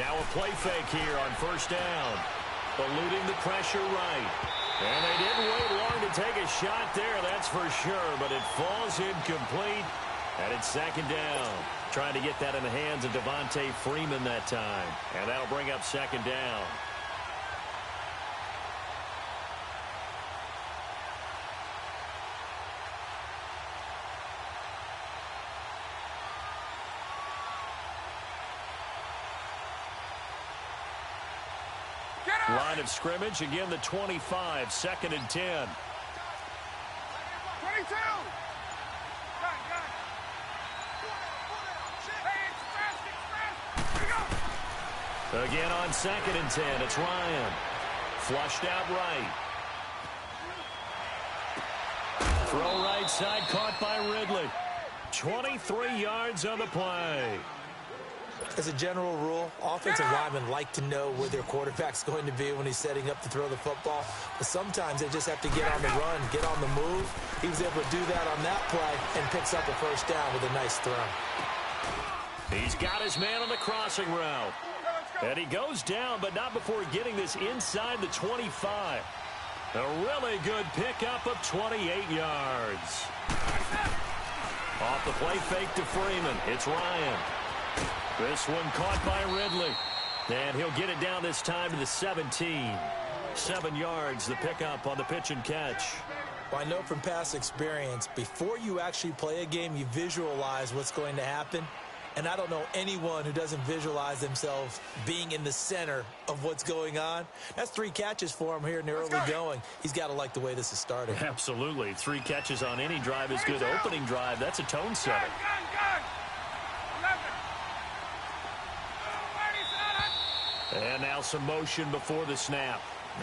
Now a play fake here on first down. Eluding the pressure right. And they didn't wait long to take a shot there, that's for sure. But it falls incomplete, and it's second down. Trying to get that in the hands of Devontae Freeman that time. And that'll bring up second down. Line of scrimmage, again the 25, second and 10. 22. Again on second and 10, it's Ryan. Flushed out right. Throw right side, caught by Ridley. 23 yards on the play. As a general rule, offensive linemen like to know where their quarterback's going to be when he's setting up to throw the football. But sometimes they just have to get on the run, get on the move. He was able to do that on that play and picks up a first down with a nice throw. He's got his man on the crossing route. And he goes down, but not before getting this inside the 25. A really good pickup of 28 yards. Off the play fake to Freeman. It's Ryan. This one caught by Ridley. And he'll get it down this time to the 17. 7 yards, the pickup on the pitch and catch. Well, I know from past experience, before you actually play a game, you visualize what's going to happen. And I don't know anyone who doesn't visualize themselves being in the center of what's going on. That's 3 catches for him here in the early going. He's got to like the way this is starting. Absolutely. 3 catches on any drive is good. Opening drive, that's a tone setter. And now some motion before the snap.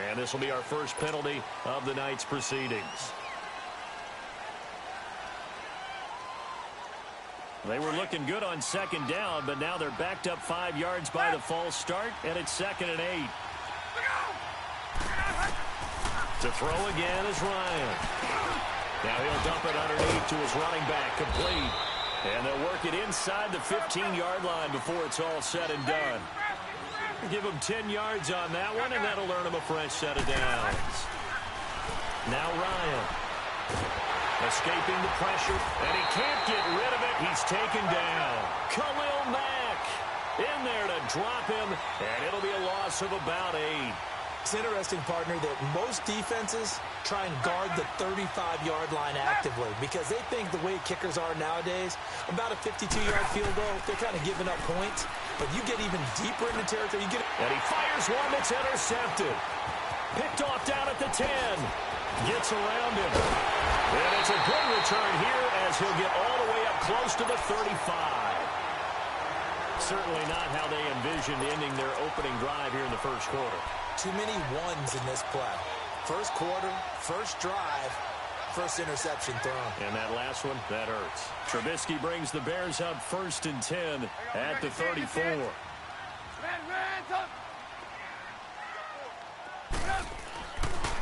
And this will be our first penalty of the night's proceedings. They were looking good on second down, but now they're backed up 5 yards by the false start, and it's second and 8. To throw again is Ryan. Now he'll dump it underneath to his running back, complete. And they'll work it inside the 15-yard line before it's all said and done. Give him 10 yards on that one, and that'll earn him a fresh set of downs. Now Ryan. Escaping the pressure, and he can't get rid of it. He's taken down. Khalil Mack in there to drop him, and it'll be a loss of about 8. It's interesting, partner, that most defenses try and guard the 35-yard line actively because they think the way kickers are nowadays, about a 52-yard field goal, they're kind of giving up points. But you get even deeper into territory. And he fires one that's intercepted. Picked off down at the 10. Gets around him. And it's a good return here as he'll get all the way up close to the 35. Certainly not how they envisioned ending their opening drive here in the first quarter. Too many ones in this play. First quarter, first drive, first interception thrown. And that last one, that hurts. Trubisky brings the Bears up first and 10 at the 34.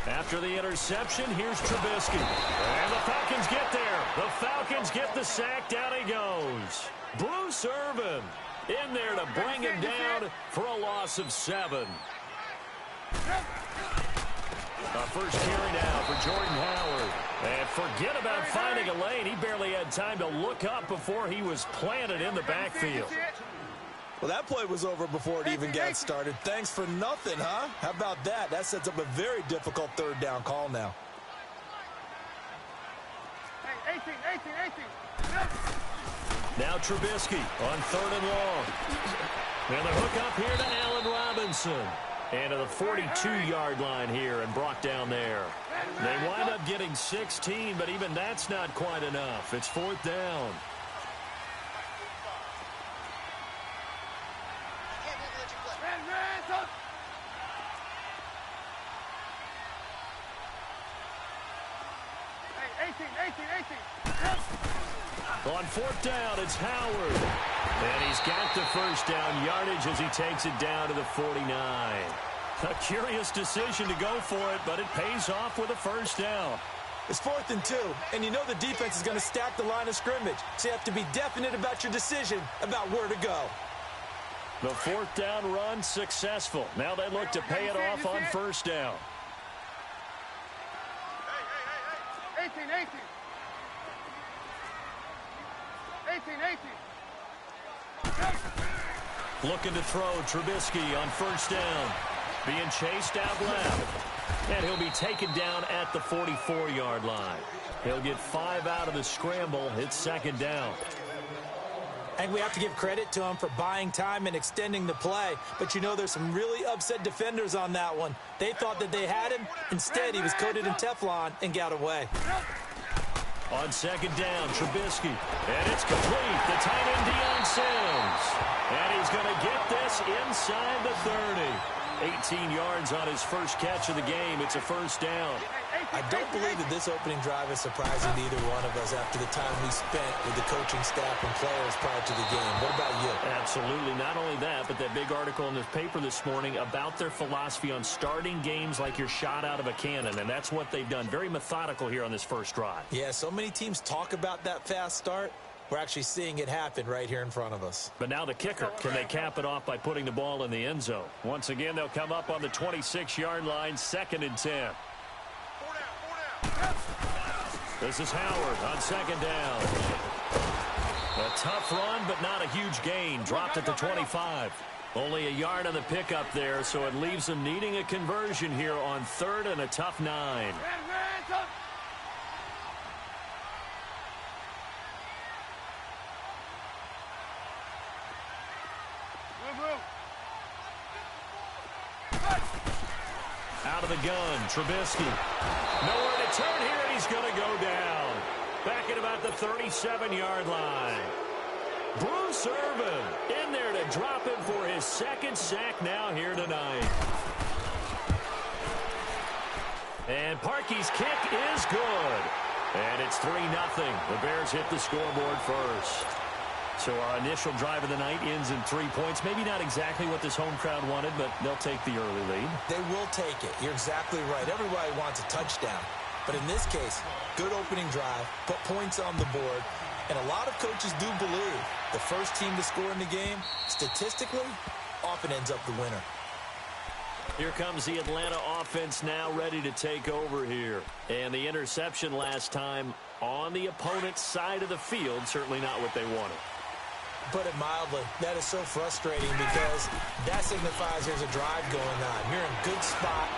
After the interception, here's Trubisky. And the Falcons get there. The Falcons get the sack. Down he goes. Bruce Irvin in there to bring him down for a loss of 7. First carry now for Jordan Howard. And forget about finding a lane. He barely had time to look up before he was planted in the backfield. Well, that play was over before it even got started. Thanks for nothing, huh? How about that? That sets up a very difficult third down call now. Hey, 18. Now Trubisky on third and long. And the hook up here to Allen Robinson. And to the 42-yard line here and brought down there. They wind up getting 16, but even that's not quite enough. It's fourth down. On fourth down, it's Howard. And he's got the first down yardage as he takes it down to the 49. A curious decision to go for it, but it pays off with a first down. It's 4th and 2, and you know the defense is going to stack the line of scrimmage. So you have to be definite about your decision about where to go. The fourth down run successful. Now they look to pay it off on first down. 18. 18. Looking to throw Trubisky on first down. Being chased out left. And he'll be taken down at the 44-yard line. He'll get 5 out of the scramble. It's second down. And we have to give credit to him for buying time and extending the play. But, you know, there's some really upset defenders on that one. They thought that they had him. Instead, he was coated in Teflon and got away. On second down, Trubisky. And it's complete. The tight end, Deion Sims. And he's going to get this inside the 30. 18 yards on his first catch of the game. It's a first down. I don't believe that this opening drive is surprising to either one of us after the time we spent with the coaching staff and players prior to the game. What about you? Absolutely. Not only that, but that big article in the paper this morning about their philosophy on starting games like you're shot out of a cannon, and that's what they've done. Very methodical here on this first drive. Yeah, so many teams talk about that fast start. We're actually seeing it happen right here in front of us. But now the kicker. Can they cap it off by putting the ball in the end zone? Once again, they'll come up on the 26-yard line, 2nd and 10. This is Howard on second down. A tough run, but not a huge gain. Dropped at the 25. Only a yard on the pickup there, so it leaves them needing a conversion here on 3rd and a tough 9. Out of the gun, Trubisky. Nowhere to turn here, and he's going to go down. Back at about the 37-yard line. Bruce Irvin in there to drop him for his 2nd sack now here tonight. And Parkey's kick is good. And it's 3-0. The Bears hit the scoreboard first. So our initial drive of the night ends in 3 points. Maybe not exactly what this home crowd wanted, but they'll take the early lead. They will take it. You're exactly right. Everybody wants a touchdown. But in this case, good opening drive, put points on the board, and a lot of coaches do believe the first team to score in the game, statistically, often ends up the winner. Here comes the Atlanta offense now ready to take over here. And the interception last time on the opponent's side of the field, certainly not what they wanted. Put it mildly, that is so frustrating because that signifies there's a drive going on. You're in good spot.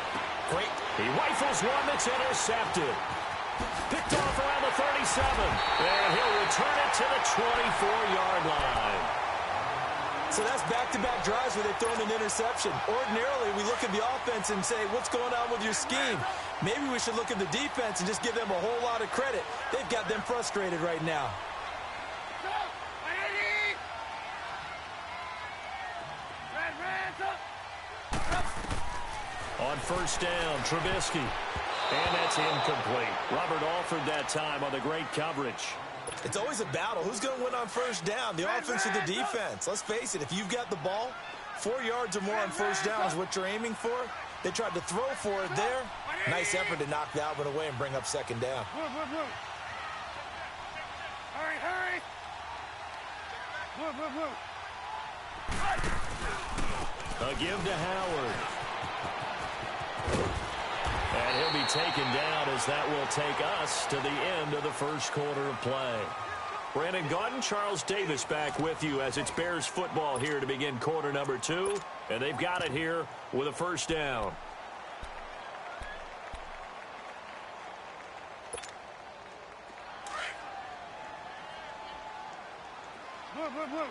Great. He rifles one that's intercepted. Picked off around the 37. And he'll return it to the 24-yard line. So that's back-to-back drives where they've thrown an interception. Ordinarily, we look at the offense and say, what's going on with your scheme? Maybe we should look at the defense and just give them a whole lot of credit. They've got them frustrated right now. On first down, Trubisky. And that's incomplete. Robert Alford that time on the great coverage. It's always a battle. Who's going to win on first down, the offense or the defense? Let's face it, if you've got the ball, 4 yards or more on first down is what you're aiming for. They tried to throw for it there. Nice effort to knock that one away and bring up second down. Hurry. A give to Howard. And he'll be taken down as that will take us to the end of the first quarter of play. Brandon Gaudin, Charles Davis back with you as it's Bears football here to begin quarter number 2. And they've got it here with a first down. Blue.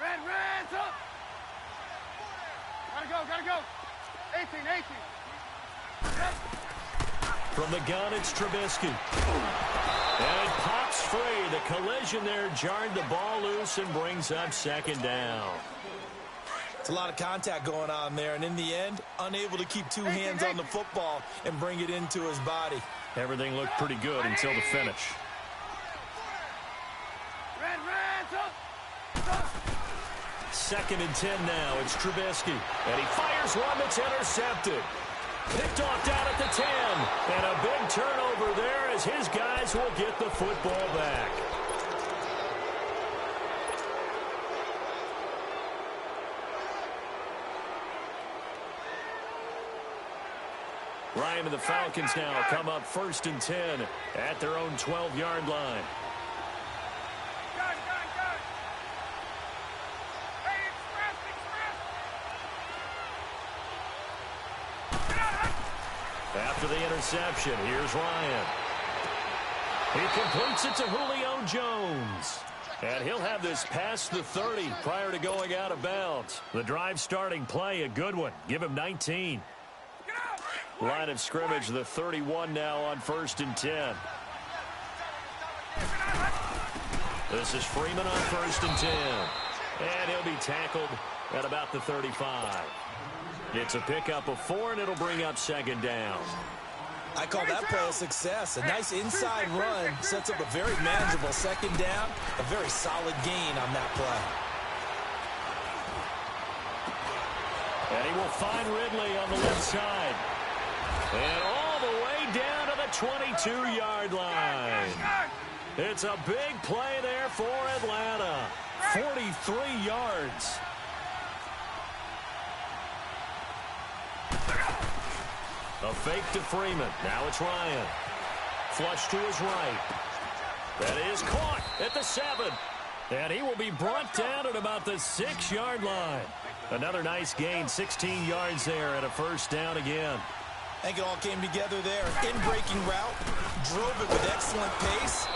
Red, up. Gotta go. 18. From the gun, it's Trubisky. And it pops free. The collision there jarred the ball loose and brings up second down. It's a lot of contact going on there, and in the end, unable to keep two hands on the football and bring it into his body. Everything looked pretty good until the finish. Second and 10 now. It's Trubisky. And he fires one that's intercepted. Picked off down at the 10. And a big turnover there as his guys will get the football back. Ryan and the Falcons now come up 1st and 10 at their own 12-yard line. Gun. Hey, express. After the interception, here's Ryan. He completes it to Julio Jones. And he'll have this past the 30 prior to going out of bounds. The drive starting play, a good one. Give him 19. Line of scrimmage, the 31 now on 1st and 10. This is Freeman on 1st and 10. And he'll be tackled at about the 35. It's a pickup of 4, and it'll bring up 2nd down. I call that play a success. A nice inside run sets up a very manageable 2nd down. A very solid gain on that play. And he will find Ridley on the left side. And all the way down to the 22-yard line. It's a big play there for Atlanta. 43 yards. A fake to Freeman. Now it's Ryan. Flush to his right. That is caught at the 7. And he will be brought down at about the 6-yard line. Another nice gain, 16 yards there and a 1st down again. I think it all came together there. In-breaking route. Drove it with excellent pace.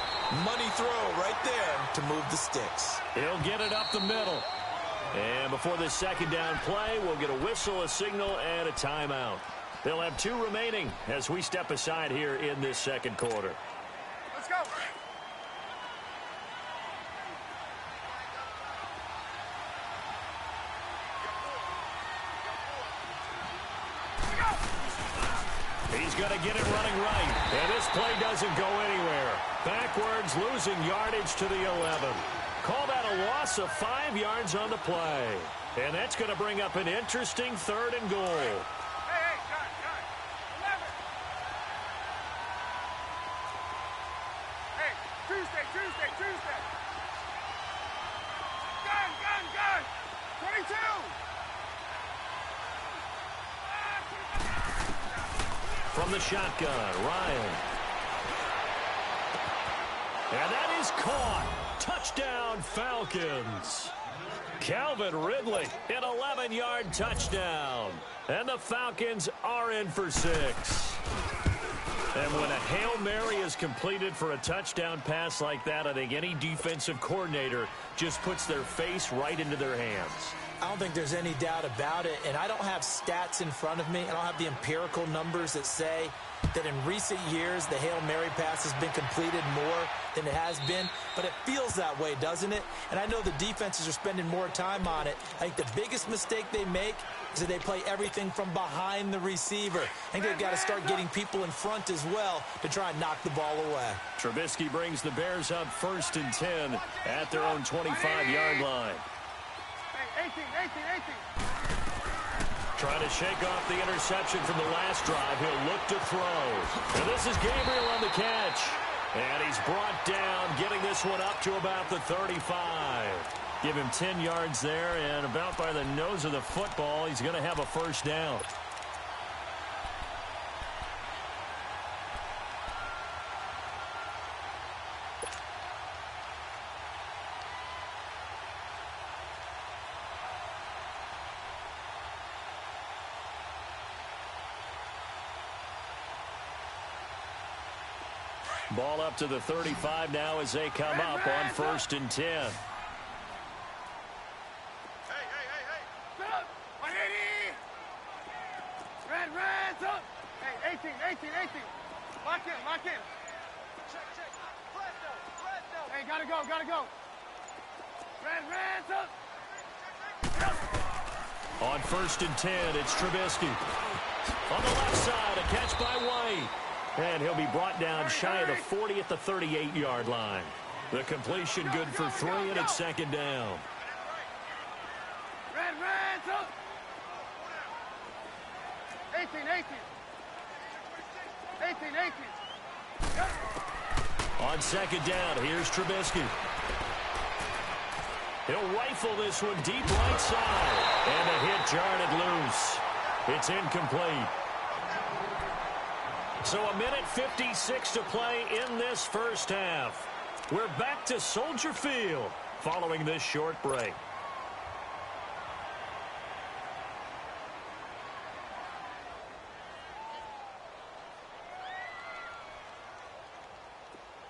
Money throw right there to move the sticks. He'll get it up the middle. And before this 2nd down play, we'll get a whistle, a signal, and a timeout. They'll have 2 remaining as we step aside here in this 2nd quarter. Let's go. He's going to get it running right. And this play doesn't go anywhere. Backwards, losing yardage to the 11. Call that a loss of 5 yards on the play. And that's going to bring up an interesting 3rd and goal. Hey, gun. 11. Hey, Tuesday. Gun. 22. From the shotgun, Ryan. And that is caught. Touchdown, Falcons. Calvin Ridley, an 11-yard touchdown. And the Falcons are in for 6. And when a Hail Mary is completed for a touchdown pass like that, I think any defensive coordinator just puts their face right into their hands. I don't think there's any doubt about it, and I don't have stats in front of me. I don't have the empirical numbers that say that in recent years the Hail Mary pass has been completed more than it has been, but it feels that way, doesn't it? And I know the defenses are spending more time on it. I think the biggest mistake they make is that they play everything from behind the receiver. I think they've got to start getting people in front as well to try and knock the ball away. Trubisky brings the Bears up 1st and 10 at their own 25-yard line. 18. Trying to shake off the interception from the last drive. He'll look to throw. And this is Gabriel on the catch. And he's brought down, getting this one up to about the 35. Give him 10 yards there, and about by the nose of the football, he's going to have a 1st down. Ball up to the 35 now as they come up on 1st and 10. Hey. 180. Red's up. Hey, 18. Lock in. Check. Hey, gotta go. Red's up. On 1st and 10, it's Trubisky. On the left side, a catch by White. And he'll be brought down shy of the 40 at the 38-yard line. The completion good for 3, and it's 2nd down. Red's up. 18. On 2nd down, here's Trubisky. He'll rifle this one deep right side. And a hit jarred it loose. It's incomplete. So 1:56 to play in this first half. We're back to Soldier Field following this short break.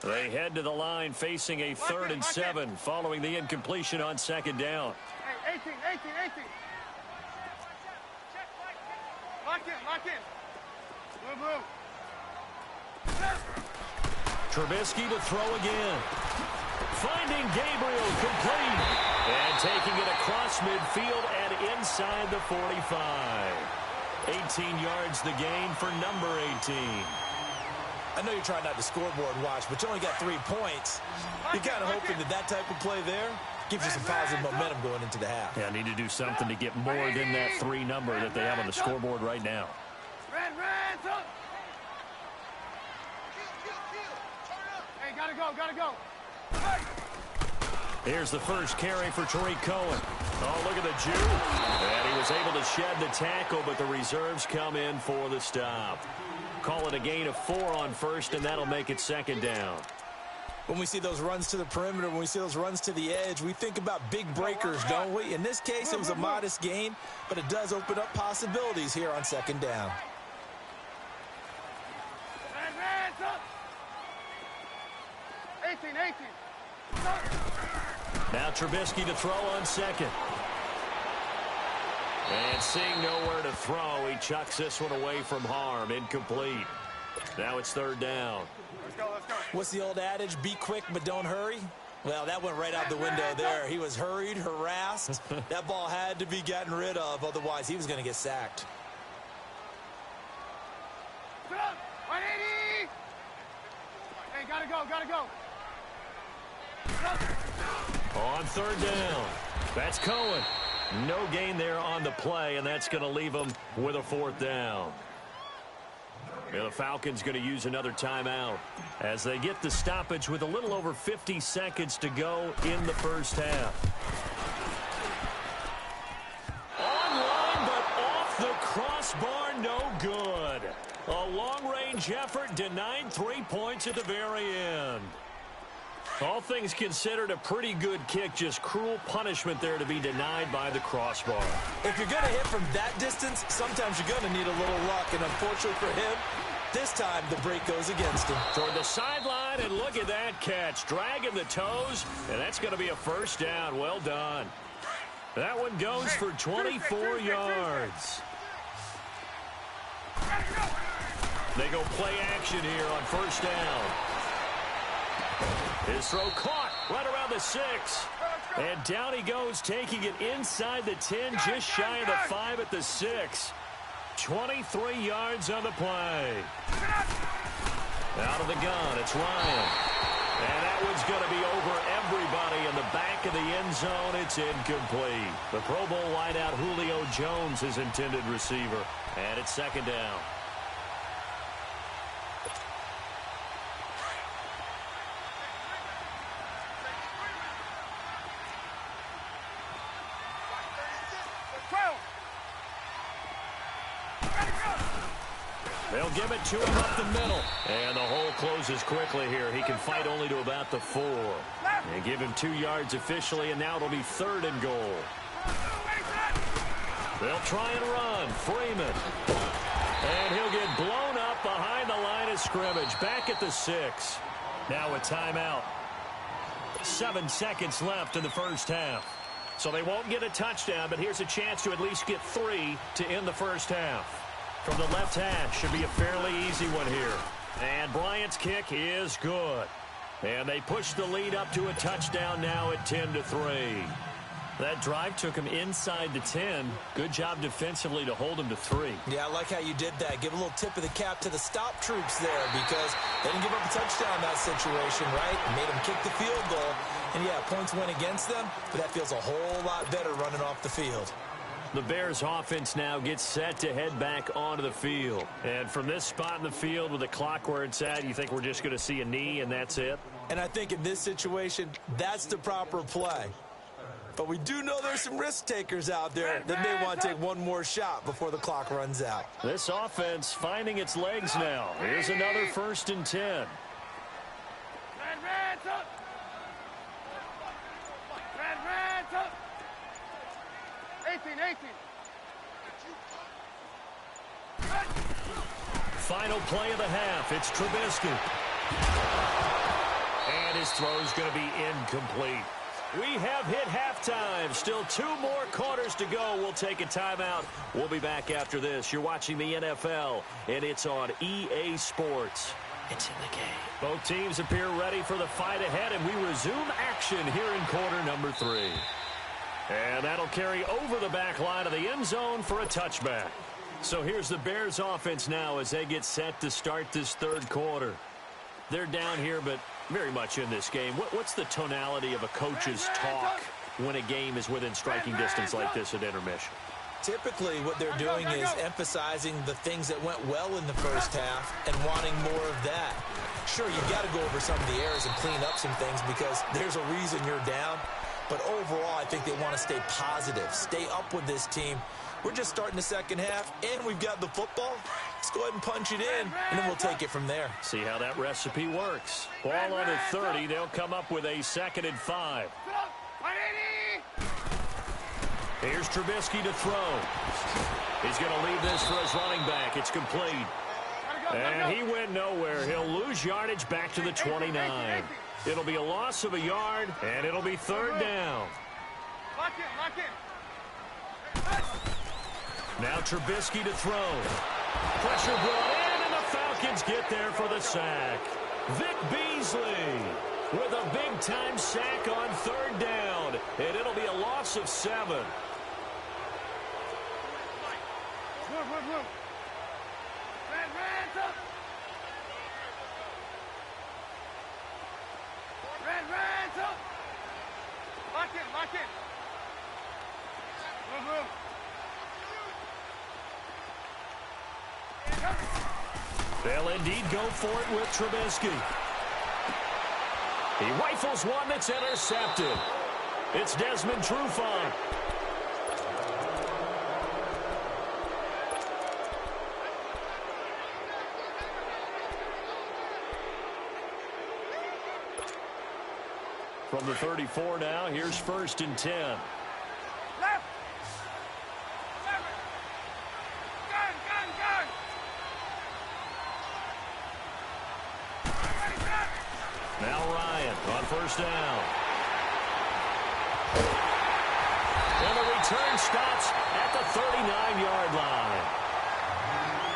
They head to the line facing a 3rd and 7 following the incompletion on 2nd down. Hey, 18. Lock in. Blue. Trubisky to throw again. Finding Gabriel complete. And taking it across midfield and inside the 45. 18 yards the gain for number 18. I know you're trying not to scoreboard watch, but you only got 3 points. You're kind of hoping that type of play there gives you some positive momentum going into the half. Yeah, need to do something to get more than that 3 number that they have on the scoreboard right now. Red, up. Hey, gotta go. Hey. Here's the first carry for Tariq Cohen. Oh, look at the Jew. And he was able to shed the tackle, but the reserves come in for the stop. Call it a gain of 4 on 1st, and that'll make it 2nd down. When we see those runs to the perimeter, when we see those runs to the edge, we think about big breakers, don't we? In this case, it was a modest gain, but it does open up possibilities here on 2nd down. Red, up. 18. Now Trubisky to throw on 2nd. And seeing nowhere to throw, he chucks this one away from harm. Incomplete. Now it's 3rd down. Let's go. What's the old adage? Be quick, but don't hurry. Well, that went right out the window there. He was hurried, harassed. That ball had to be gotten rid of. Otherwise, he was going to get sacked. 180. Hey, gotta go. On 3rd down. That's Cohen. No gain there on the play, and that's going to leave him with a 4th down. And the Falcons going to use another timeout as they get the stoppage with a little over 50 seconds to go in the first half. Online, but off the crossbar, no good. A long-range effort denied 3 points at the very end. All things considered, a pretty good kick, just cruel punishment there to be denied by the crossbar. If you're going to hit from that distance, sometimes you're going to need a little luck, and unfortunately for him, this time the break goes against him. Toward the sideline, and look at that catch, dragging the toes, and that's going to be a 1st down. Well done. That one goes for 24 yards. They go play action here on 1st down. His throw caught right around the 6. And down he goes, taking it inside the 10, just shy of the 5 at the 6. 23 yards on the play. Out of the gun, it's Ryan. And that one's going to be over everybody in the back of the end zone. It's incomplete. The Pro Bowl wideout Julio Jones, his intended receiver. And it's 2nd down. They'll give it to him up the middle. And the hole closes quickly here. He can fight only to about the 4. And give him 2 yards officially, and now it'll be 3rd and goal. They'll try and run. Freeman. And he'll get blown up behind the line of scrimmage. Back at the 6. Now a timeout. 7 seconds left in the first half. So they won't get a touchdown, but here's a chance to at least get 3 to end the first half. From the left hash, should be a fairly easy one here. And Bryant's kick is good. And they push the lead up to a touchdown now at 10-3. That drive took him inside the 10. Good job defensively to hold him to 3. Yeah, I like how you did that. Give a little tip of the cap to the stop troops there because they didn't give up a touchdown in that situation, right? Made them kick the field goal. And, yeah, points went against them, but that feels a whole lot better running off the field. The Bears offense now gets set to head back onto the field. And from this spot in the field with the clock where it's at, you think we're just going to see a knee and that's it? And I think in this situation, that's the proper play. But we do know there's some risk takers out there that may want to take one more shot before the clock runs out. This offense finding its legs now. Here's another 1st and 10. Red, up. Red, up. 18. Final play of the half. It's Trubisky. And his throw's going to be incomplete. We have hit halftime. Still 2 more quarters to go. We'll take a timeout. We'll be back after this. You're watching the NFL, and it's on EA Sports. It's in the game. Both teams appear ready for the fight ahead, and we resume action here in quarter number 3. And that'll carry over the back line of the end zone for a touchback. So here's the Bears offense now as they get set to start this 3rd quarter. They're down here, but very much in this game. What's the tonality of a coach's talk when a game is within striking distance like this at intermission? Typically, what they're doing is emphasizing the things that went well in the first half and wanting more of that. Sure, you've got to go over some of the errors and clean up some things because there's a reason you're down. But overall, I think they want to stay positive, stay up with this team. We're just starting the second half, and we've got the football. Let's go ahead and punch it in, and then we'll take it from there. See how that recipe works. Ball on the 30. They'll come up with a 2nd and 5. Here's Trubisky to throw. He's going to leave this for his running back. It's complete. And he went nowhere. He'll lose yardage back to the 29. It'll be a loss of a yard, and it'll be 3rd down. Lock in. Now Trubisky to throw. Pressure brought in, and the Falcons get there for the sack. Vic Beasley with a big-time sack on 3rd down, and it'll be a loss of 7. Red, up. Lock in. Move. They'll indeed go for it with Trubisky. He rifles one that's intercepted. It's Desmond Trufant. From the 34 now, here's 1st and 10. Left. Gun. Now Ryan on 1st down. And the return stops at the 39-yard line.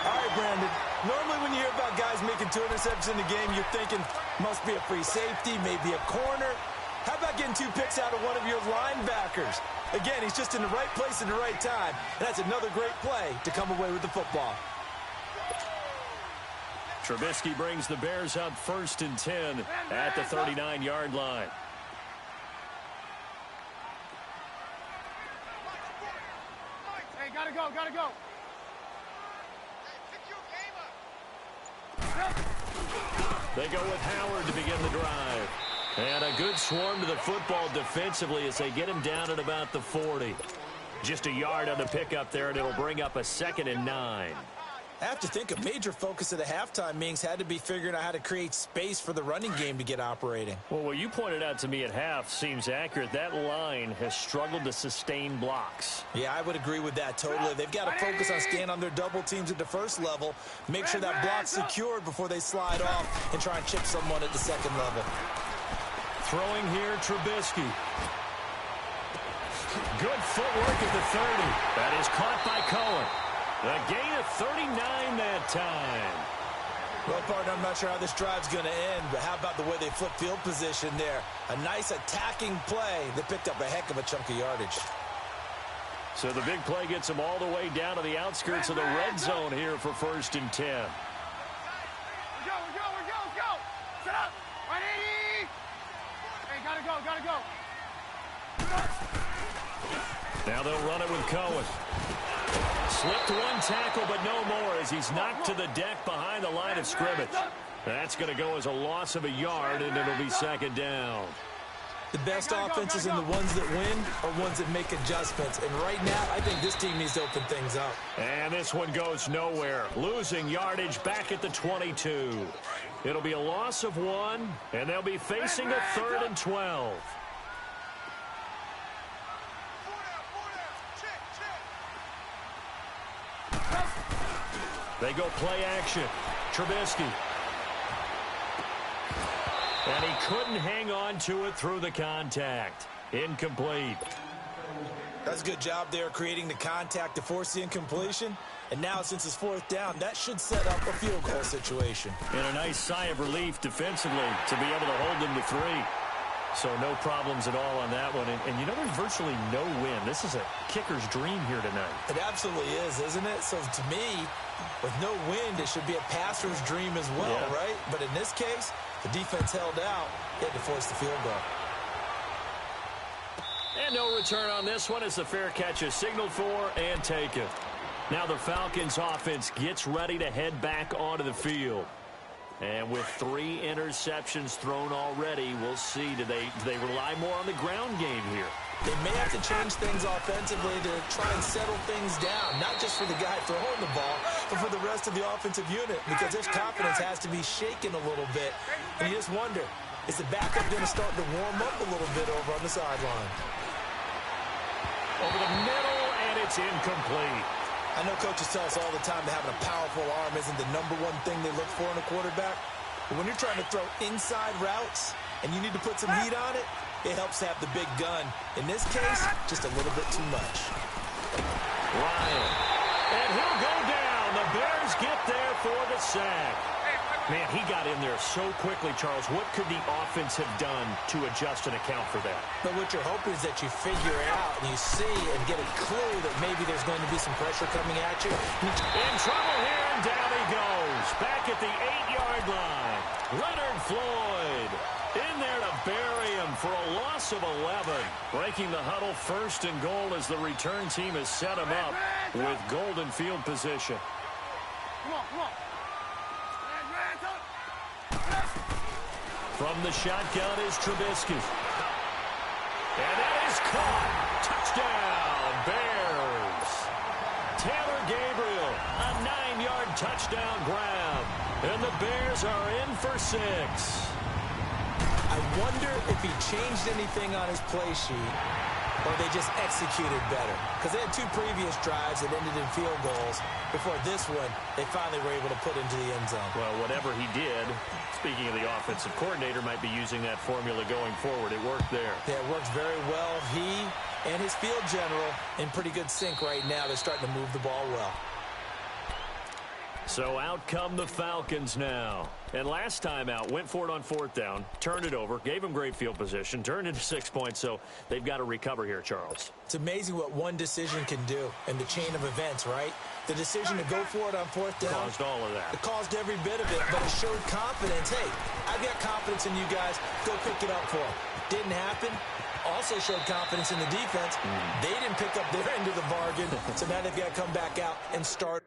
All right, Brandon. Normally when you hear about guys making 2 interceptions in the game, you're thinking must be a free safety, maybe a corner. How about getting 2 picks out of one of your linebackers? Again, he's just in the right place at the right time. And that's another great play to come away with the football. Trubisky brings the Bears up 1st and 10 at the 39-yard line. Hey, gotta go. They go with Howard to begin the drive. And a good swarm to the football defensively as they get him down at about the 40. Just a yard on the pickup there, and it'll bring up a 2nd and 9. I have to think a major focus of the halftime meetings had to be figuring out how to create space for the running game to get operating. Well, what you pointed out to me at half seems accurate. That line has struggled to sustain blocks. Yeah, I would agree with that totally. They've got to focus on staying on their double teams at the first level, make sure that block's secured before they slide off and try and chip someone at the second level. Throwing here, Trubisky. Good footwork at the 30. That is caught by Cohen. A gain of 39 that time. Well, partner, I'm not sure how this drive's going to end, but how about the way they flip field position there? A nice attacking play that picked up a heck of a chunk of yardage. So the big play gets them all the way down to the outskirts of the red zone here for 1st and 10. We're go. Set up. 180. Hey, gotta go. Now they'll run it with Cohen. Slipped one tackle, but no more as he's knocked to the deck behind the line of scrimmage. That's going to go as a loss of a yard, and it'll be 2nd down. The best offenses and the ones that win are ones that make adjustments. And right now, I think this team needs to open things up. And this one goes nowhere. Losing yardage back at the 22. It'll be a loss of 1, and they'll be facing a 3rd and 12. They go play action. Trubisky. And he couldn't hang on to it through the contact. Incomplete. That's a good job there creating the contact to force the incompletion. And now since it's 4th down, that should set up a field goal situation. And a nice sigh of relief defensively to be able to hold them to 3. So no problems at all on that one. And you know, there's virtually no win. This is a kicker's dream here tonight. It absolutely is, isn't it? So to me, with no wind, it should be a passer's dream as well, right? But in this case, the defense held out. They had to force the field goal. And no return on this one as the fair catch is signaled for and taken. Now the Falcons offense gets ready to head back onto the field. And with 3 interceptions thrown already, we'll see. Do they rely more on the ground game here? They may have to change things offensively to try and settle things down, not just for the guy throwing the ball, but for the rest of the offensive unit, because their confidence has to be shaken a little bit. And you just wonder, is the backup going to start to warm up a little bit over on the sideline? Over the middle, and it's incomplete. I know coaches tell us all the time that having a powerful arm isn't the #1 thing they look for in a quarterback. But when you're trying to throw inside routes and you need to put some heat on it, it helps to have the big gun. In this case, just a little bit too much. Ryan. And he'll go down. The Bears get there for the sack. Man, he got in there so quickly, Charles. What could the offense have done to adjust and account for that? But what you're hoping is that you figure it out and you see and get a clue that maybe there's going to be some pressure coming at you. In trouble here, and down he goes. Back at the 8-yard line. Leonard Floyd in there to bury him for a loss of 11. Breaking the huddle, 1st and goal as the return team has set him up with golden field position. Come on, come on. From the shotgun is Trubisky. And that is caught. Touchdown, Bears. Taylor Gabriel, a 9-yard touchdown grab. And the Bears are in for 6. I wonder if he changed anything on his play sheet or they just executed better. Because they had 2 previous drives that ended in field goals. Before this one, they finally were able to put into the end zone. Well, whatever he did, speaking of the offensive coordinator, might be using that formula going forward. It worked there. Yeah, it worked very well. He and his field general in pretty good sync right now. They're starting to move the ball well. So out come the Falcons now. And last time out, went for it on 4th down, turned it over, gave them great field position, turned into 6 points, so they've got to recover here, Charles. It's amazing what one decision can do in the chain of events, right? The decision to go for it on 4th down. Caused all of that. It caused every bit of it, but it showed confidence. Hey, I've got confidence in you guys. Go pick it up for them. Didn't happen. Also showed confidence in the defense. They didn't pick up their end of the bargain, so now they've got to come back out and start.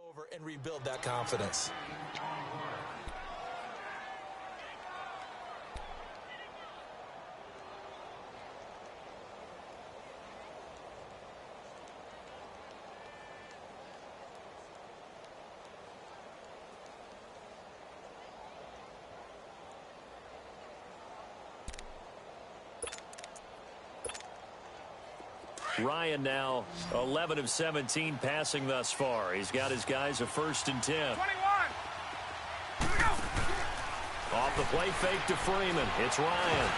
Over and rebuild that confidence. Ryan now 11 of 17 passing thus far. He's got his guys a 1st and 10. 21. Here we go. Off the play fake to Freeman. It's Ryan.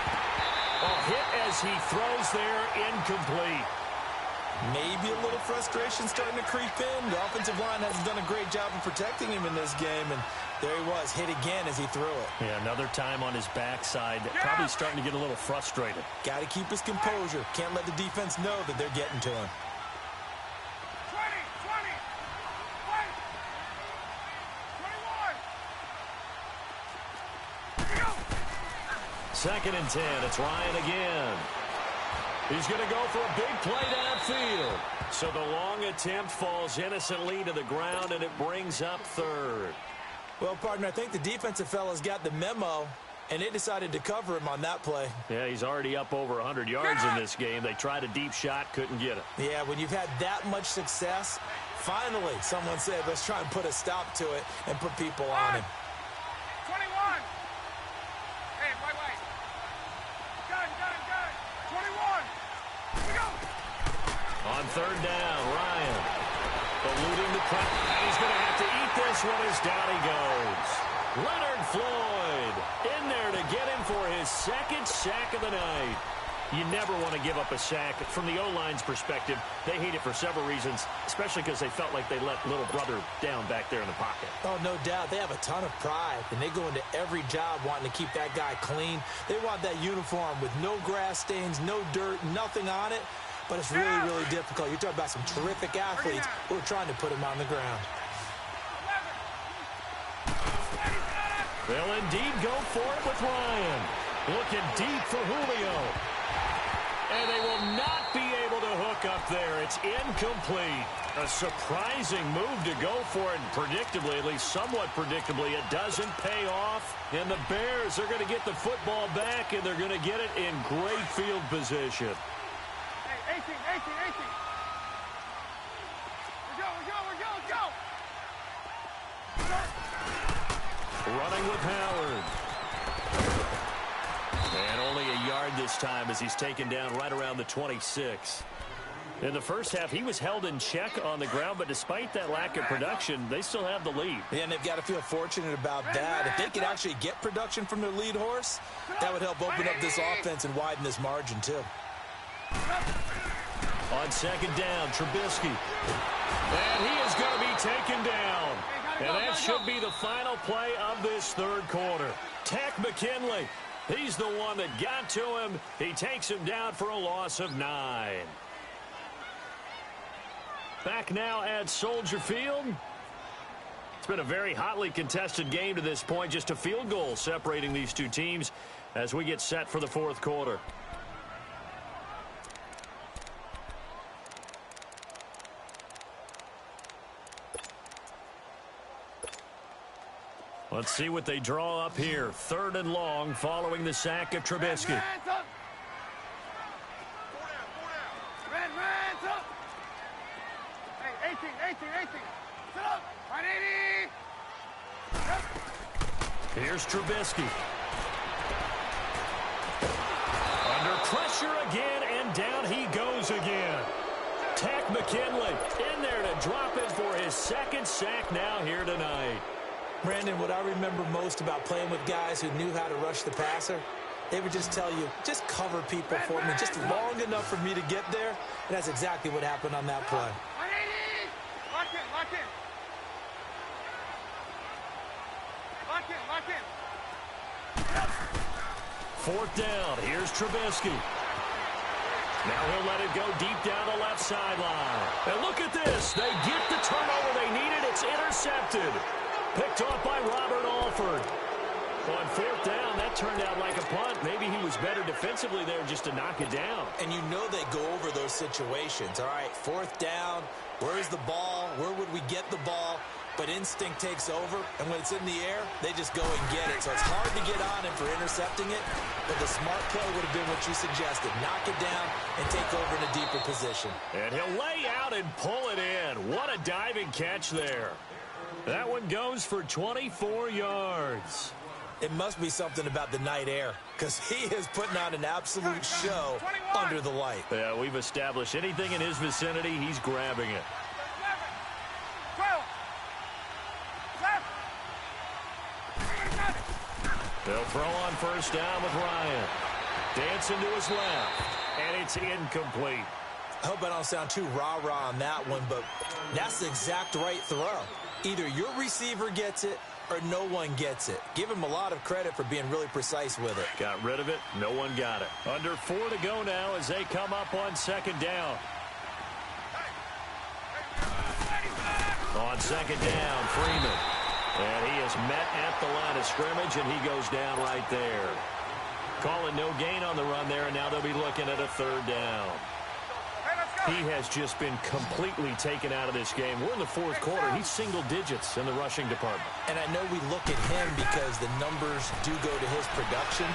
A hit as he throws there, incomplete. Maybe a little frustration starting to creep in. The offensive line hasn't done a great job of protecting him in this game, and There he was, hit again as he threw it. Yeah, another time on his backside. Probably starting to get a little frustrated. Got to keep his composure. Can't let the defense know that they're getting to him. 20, 21. Go. 2nd and 10. It's Ryan again. He's going to go for a big play downfield. So the long attempt falls innocently to the ground, and it brings up 3rd. Well, partner, I think the defensive fellas got the memo, and they decided to cover him on that play. Yeah, he's already up over 100 yards in this game. They tried a deep shot, couldn't get it. Yeah, when you've had that much success, finally someone said, let's try and put a stop to it and put people on him. 21. Hey, wait. Gun. 21. We go. On 3rd down, Ryan eluding the cut, and he's going to have to eat this one as down he goes. Leonard Floyd in there to get him for his 2nd sack of the night. You never want to give up a sack. From the O-line's perspective, they hate it for several reasons, especially because they felt like they let little brother down back there in the pocket. Oh, no doubt. They have a ton of pride, and they go into every job wanting to keep that guy clean. They want that uniform with no grass stains, no dirt, nothing on it. But it's really, really difficult. You're talking about some terrific athletes who are trying to put him on the ground. They'll indeed go for it with Ryan. Looking deep for Julio. And they will not be able to hook up there. It's incomplete. A surprising move to go for it. And predictably, at least somewhat predictably, it doesn't pay off. And the Bears are going to get the football back, and they're going to get it in great field position. 18. We're go. Running with Howard. And only a yard this time as he's taken down right around the 26. In the first half, he was held in check on the ground, but despite that lack of production, they still have the lead. Yeah, and they've got to feel fortunate about that. If they could actually get production from their lead horse, that would help open up this offense and widen this margin, too. On 2nd down, Trubisky. And he is going to be taken down. And that should be the final play of this 3rd quarter. Takk McKinley, he's the one that got to him. He takes him down for a loss of 9. Back now at Soldier Field. It's been a very hotly contested game to this point. Just a field goal separating these two teams as we get set for the 4th quarter. Let's see what they draw up here. 3rd and long following the sack of Trubisky. Hands up. Red, hands up. Hey, 18. Sit up. 180. Here's Trubisky. Under pressure again, and down he goes again. Takk McKinley in there to drop it for his 2nd sack now here tonight. Brandon, what I remember most about playing with guys who knew how to rush the passer, they would just tell you, just cover people for me, just long enough for me to get there. And that's exactly what happened on that play. 180. Lock in. 4th down. Here's Trubisky. Now he'll let it go deep down the left sideline. And look at this. They get the turnover they needed. It's intercepted. Picked off by Robert Alford. On 4th down, that turned out like a punt. Maybe he was better defensively there just to knock it down. And you know they go over those situations. All right, 4th down, where's the ball? Where would we get the ball? But instinct takes over, and when it's in the air, they just go and get it. So it's hard to get on him for intercepting it, but the smart play would have been what you suggested. Knock it down and take over in a deeper position. And he'll lay out and pull it in. What a diving catch there. That one goes for 24 yards. It must be something about the night air, because he is putting on an absolute show under the light. Yeah, we've established anything in his vicinity, he's grabbing it. 12. They'll throw on 1st down with Ryan. Dancing to his left, and it's incomplete. I hope I don't sound too rah-rah on that one, but that's the exact right throw. Either your receiver gets it or no one gets it. Give him a lot of credit for being really precise with it. Got rid of it. No one got it. Under 4 to go now as they come up on second down. On second down, Freeman. And he is met at the line of scrimmage, and he goes down right there. Calling no gain on the run there, and now they'll be looking at a third down. He has just been completely taken out of this game. We're in the fourth quarter. He's single digits in the rushing department. And I know we look at him because the numbers do go to his production.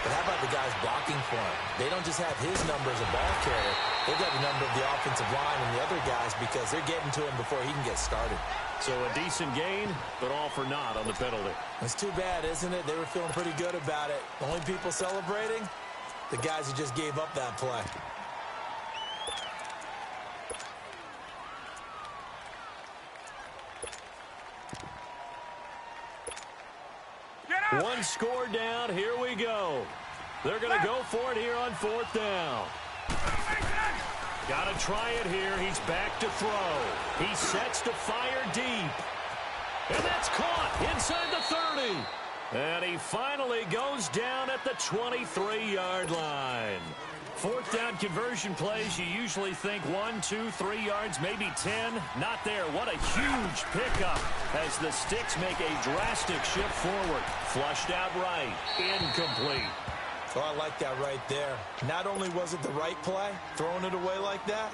But how about the guys blocking for him? They don't just have his number as a ball carrier. They've got the number of the offensive line and the other guys because they're getting to him before he can get started. So a decent gain, but all for naught on the penalty. It's too bad, isn't it? They were feeling pretty good about it. The only people celebrating, the guys who just gave up that play. One score down. Here we go. They're going to go for it here on fourth down. Got to try it here. He's back to throw. He sets to fire deep. And that's caught inside the 30. And he finally goes down at the 23-yard line. Fourth down conversion plays, you usually think 1, 2, 3 yards, maybe 10. Not there. What a huge pickup as the Sticks make a drastic shift forward. Flushed out right. Incomplete. Oh, I like that right there. Not only was it the right play, throwing it away like that,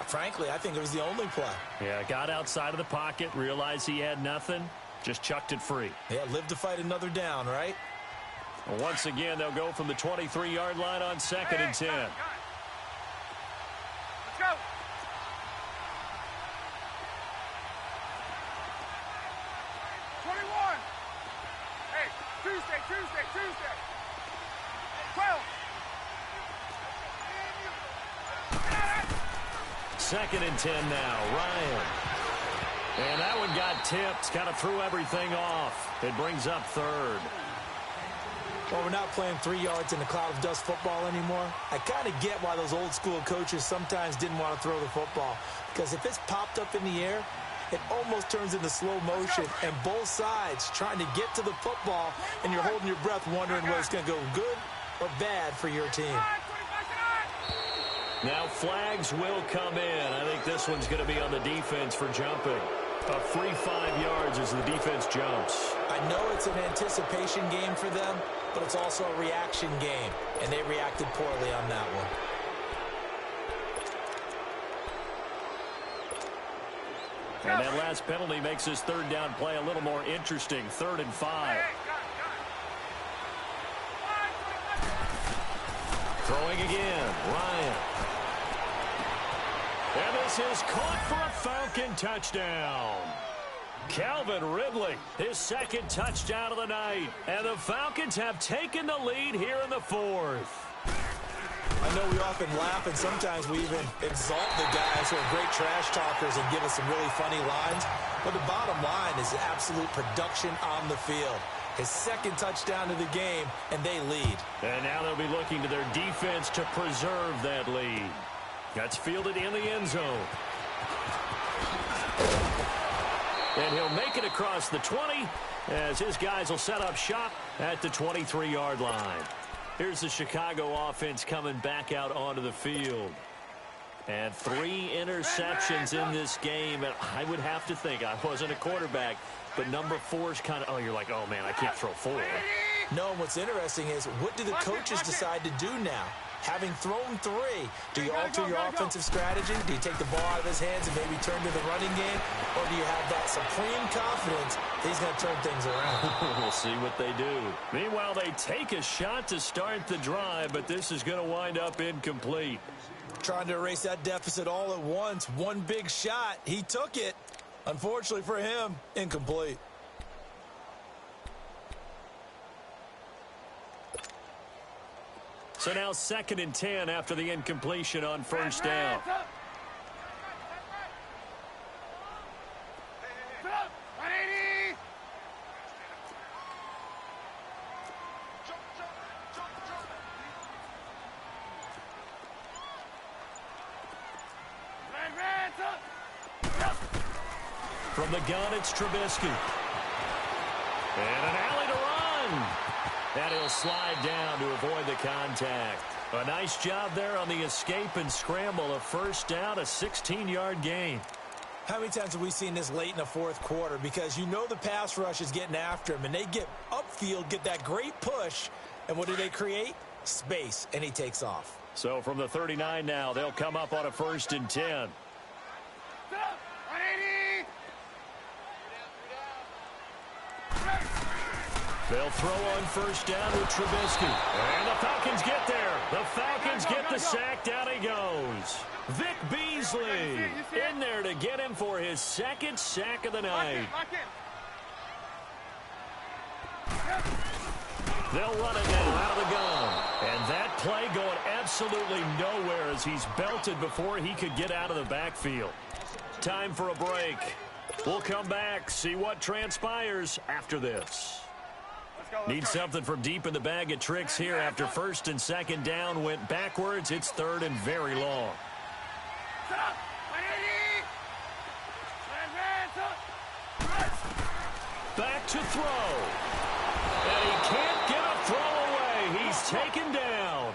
frankly, I think it was the only play. Yeah, got outside of the pocket, realized he had nothing, just chucked it free. Yeah, live to fight another down, right? Well, once again, they'll go from the 23-yard line on second and 10. Let's go. Tuesday. 12. Second and 10 now. Ryan. And that one got tipped. Kind of threw everything off. It brings up third. Well, we're not playing 3 yards in a cloud of dust football anymore. I kind of get why those old school coaches sometimes didn't want to throw the football. Because if it's popped up in the air, it almost turns into slow motion. And both sides trying to get to the football, and you're holding your breath wondering whether it's going to go good or bad for your team. Now flags will come in. I think this one's going to be on the defense for jumping. A free 5 yards as the defense jumps. I know it's an anticipation game for them, but it's also a reaction game, and they reacted poorly on that one. And that last penalty makes this third down play a little more interesting. 3rd and 5. Throwing again, Ryan. And this is caught for a Falcon touchdown. Calvin Ridley, his second touchdown of the night. And the Falcons have taken the lead here in the 4th. I know we often laugh, and sometimes we even exalt the guys who are great trash talkers and give us some really funny lines. But the bottom line is absolute production on the field. His second touchdown of the game, and they lead. And now they'll be looking to their defense to preserve that lead. That's fielded in the end zone. And he'll make it across the 20 as his guys will set up shop at the 23-yard line. Here's the Chicago offense coming back out onto the field. And 3 interceptions in this game. And I would have to think, I wasn't a quarterback, but number 4 is kind of, oh, you're like, oh, man, I can't throw 4. No, and what's interesting is, what do the coaches decide to do now? Having thrown 3, do you alter your offensive strategy? Do you take the ball out of his hands and maybe turn to the running game? Or do you have that supreme confidence that he's going to turn things around? We'll see what they do. Meanwhile, they take a shot to start the drive, but this is going to wind up incomplete. Trying to erase that deficit all at once. One big shot. He took it. Unfortunately for him, incomplete. So now 2nd and 10 after the incompletion on first down. From the gun, it's Trubisky. And an alley to run. And he'll slide down to avoid the contact. A nice job there on the escape and scramble. A first down, a 16-yard gain. How many times have we seen this late in the fourth quarter? Because you know the pass rush is getting after him, and they get upfield, get that great push, and what do they create? Space, and he takes off. So from the 39 now, they'll come up on a 1st and 10. 180. They'll throw on 1st down with Trubisky. And the Falcons get there. The Falcons get the sack. Down he goes. Vic Beasley in there to get him for his 2nd sack of the night. They'll run it now out of the gun. And that play going absolutely nowhere as he's belted before he could get out of the backfield. Time for a break. We'll come back, see what transpires after this. Need something from deep in the bag of tricks here after 1st and 2nd down went backwards. It's 3rd and very long. Back to throw. And he can't get a throw away. He's taken down.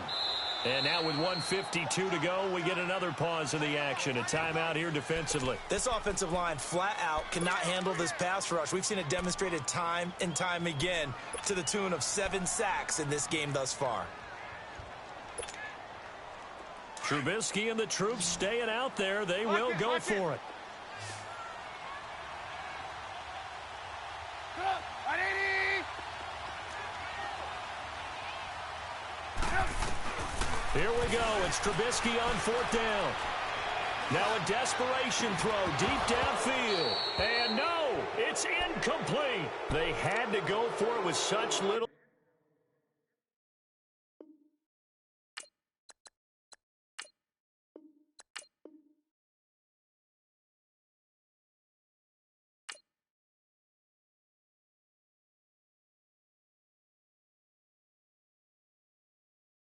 And now with 1:52 to go, we get another pause in the action. A timeout here defensively. This offensive line flat out cannot handle this pass rush. We've seen it demonstrated time and time again to the tune of 7 sacks in this game thus far. Trubisky and the troops staying out there. They will go for it. Here we go. It's Trubisky on 4th down. Now a desperation throw deep downfield. And no, it's incomplete. They had to go for it with such little